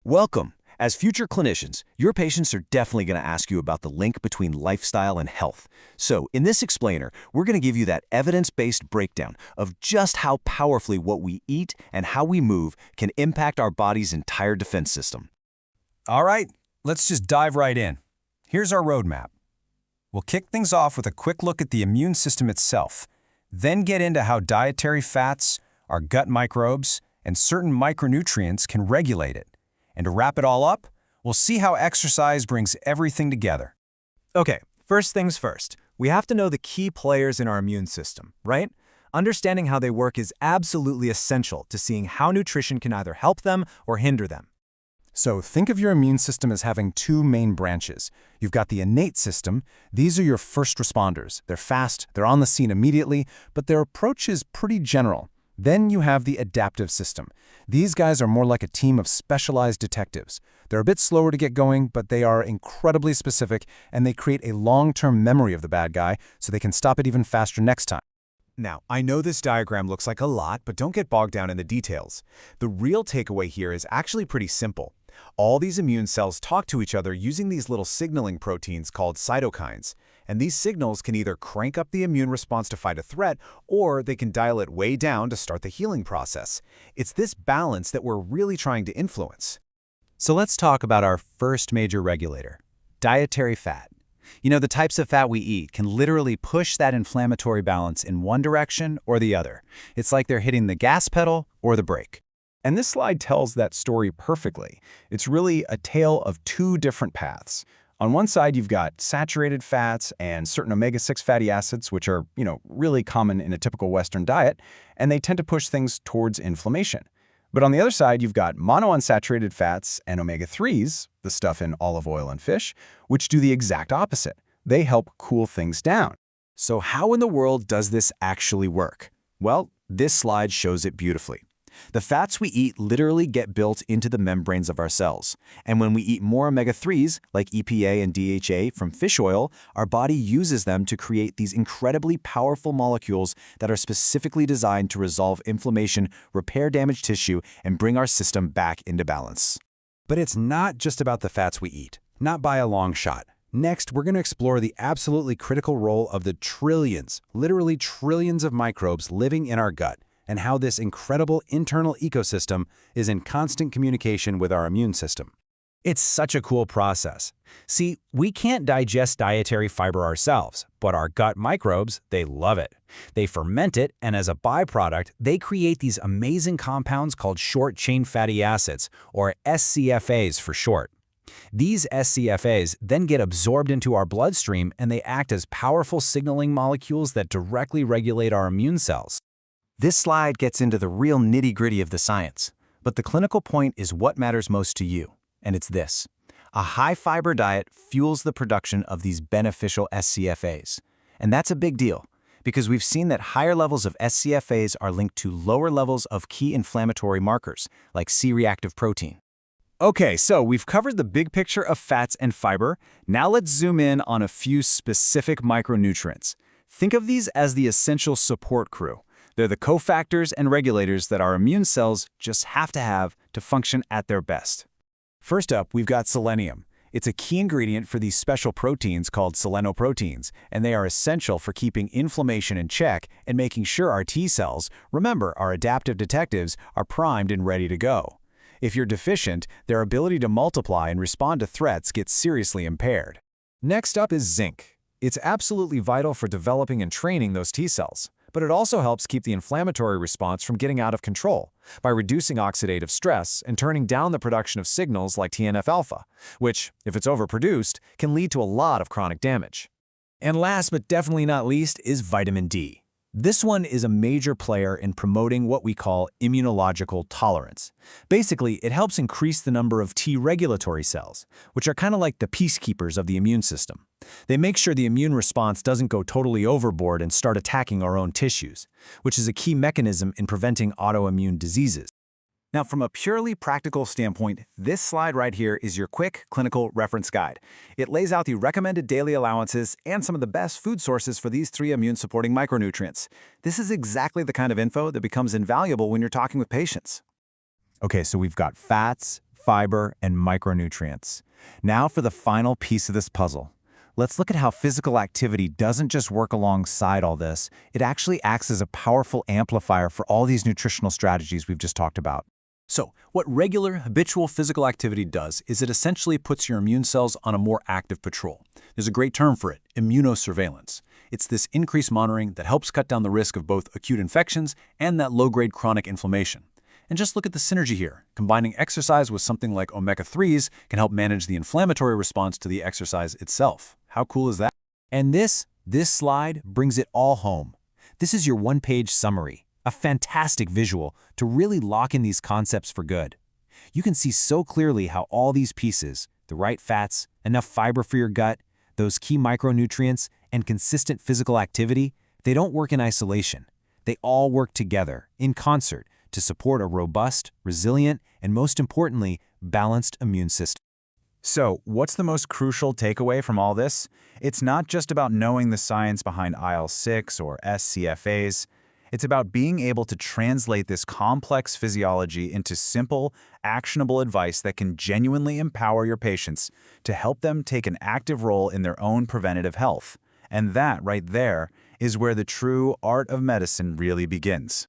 Welcome. As future clinicians, your patients are definitely going to ask you about the link between lifestyle and health. So, in this explainer, we're going to give you that evidence-based breakdown of just how powerfully what we eat and how we move can impact our body's entire defense system. All right, let's just dive right in. Here's our roadmap. We'll kick things off with a quick look at the immune system itself, then get into how dietary fats, our gut microbes, and certain micronutrients can regulate it. And to wrap it all up, we'll see how exercise brings everything together. Okay, first things first. We have to know the key players in our immune system, right? Understanding how they work is absolutely essential to seeing how nutrition can either help them or hinder them. So think of your immune system as having two main branches. You've got the innate system. These are your first responders. They're fast, they're on the scene immediately, but their approach is pretty general. Then you have the adaptive system. These guys are more like a team of specialized detectives. They're a bit slower to get going, but they are incredibly specific, and they create a long-term memory of the bad guy so they can stop it even faster next time. Now, I know this diagram looks like a lot, but don't get bogged down in the details. The real takeaway here is actually pretty simple. All these immune cells talk to each other using these little signaling proteins called cytokines. And these signals can either crank up the immune response to fight a threat, or they can dial it way down to start the healing process. It's this balance that we're really trying to influence. So let's talk about our first major regulator, dietary fat. You know, the types of fat we eat can literally push that inflammatory balance in one direction or the other. It's like they're hitting the gas pedal or the brake. And this slide tells that story perfectly. It's really a tale of two different paths. On one side, you've got saturated fats and certain omega-6 fatty acids, which are, really common in a typical Western diet, and they tend to push things towards inflammation. But on the other side, you've got monounsaturated fats and omega-3s, the stuff in olive oil and fish, which do the exact opposite. They help cool things down. So how in the world does this actually work? Well, this slide shows it beautifully. The fats we eat literally get built into the membranes of our cells. And when we eat more omega-3s, like EPA and DHA from fish oil, our body uses them to create these incredibly powerful molecules that are specifically designed to resolve inflammation, repair damaged tissue, and bring our system back into balance. But it's not just about the fats we eat, not by a long shot. Next, we're going to explore the absolutely critical role of the trillions, literally trillions of microbes living in our gut, and how this incredible internal ecosystem is in constant communication with our immune system. It's such a cool process. See, we can't digest dietary fiber ourselves, but our gut microbes, they love it. They ferment it, and as a byproduct, they create these amazing compounds called short-chain fatty acids, or SCFAs for short. These SCFAs then get absorbed into our bloodstream, and they act as powerful signaling molecules that directly regulate our immune cells. This slide gets into the real nitty-gritty of the science, but the clinical point is what matters most to you, and it's this. A high-fiber diet fuels the production of these beneficial SCFAs. And that's a big deal, because we've seen that higher levels of SCFAs are linked to lower levels of key inflammatory markers, like C-reactive protein. Okay, so we've covered the big picture of fats and fiber. Now let's zoom in on a few specific micronutrients. Think of these as the essential support crew. They're the cofactors and regulators that our immune cells just have to function at their best. First up, we've got selenium. It's a key ingredient for these special proteins called selenoproteins, and they are essential for keeping inflammation in check and making sure our T cells, remember our adaptive detectives, are primed and ready to go. If you're deficient, their ability to multiply and respond to threats gets seriously impaired. Next up is zinc. It's absolutely vital for developing and training those T cells. But it also helps keep the inflammatory response from getting out of control by reducing oxidative stress and turning down the production of signals like TNF-alpha, which, if it's overproduced, can lead to a lot of chronic damage. And last but definitely not least is vitamin D. This one is a major player in promoting what we call immunological tolerance. Basically, it helps increase the number of T regulatory cells, which are kind of like the peacekeepers of the immune system. They make sure the immune response doesn't go totally overboard and start attacking our own tissues, which is a key mechanism in preventing autoimmune diseases. Now, from a purely practical standpoint, this slide right here is your quick clinical reference guide. It lays out the recommended daily allowances and some of the best food sources for these three immune-supporting micronutrients. This is exactly the kind of info that becomes invaluable when you're talking with patients. Okay, so we've got fats, fiber, and micronutrients. Now for the final piece of this puzzle. Let's look at how physical activity doesn't just work alongside all this, it actually acts as a powerful amplifier for all these nutritional strategies we've just talked about. So, what regular, habitual physical activity does is it essentially puts your immune cells on a more active patrol. There's a great term for it, immunosurveillance. It's this increased monitoring that helps cut down the risk of both acute infections and that low-grade chronic inflammation. And just look at the synergy here. Combining exercise with something like omega-3s can help manage the inflammatory response to the exercise itself. How cool is that? And this slide brings it all home. This is your one-page summary, a fantastic visual to really lock in these concepts for good. You can see so clearly how all these pieces, the right fats, enough fiber for your gut, those key micronutrients, and consistent physical activity, they don't work in isolation. They all work together, in concert, to support a robust, resilient, and most importantly, balanced immune system. So, what's the most crucial takeaway from all this? It's not just about knowing the science behind IL-6 or SCFAs. It's about being able to translate this complex physiology into simple, actionable advice that can genuinely empower your patients to help them take an active role in their own preventative health. And that, right there, is where the true art of medicine really begins.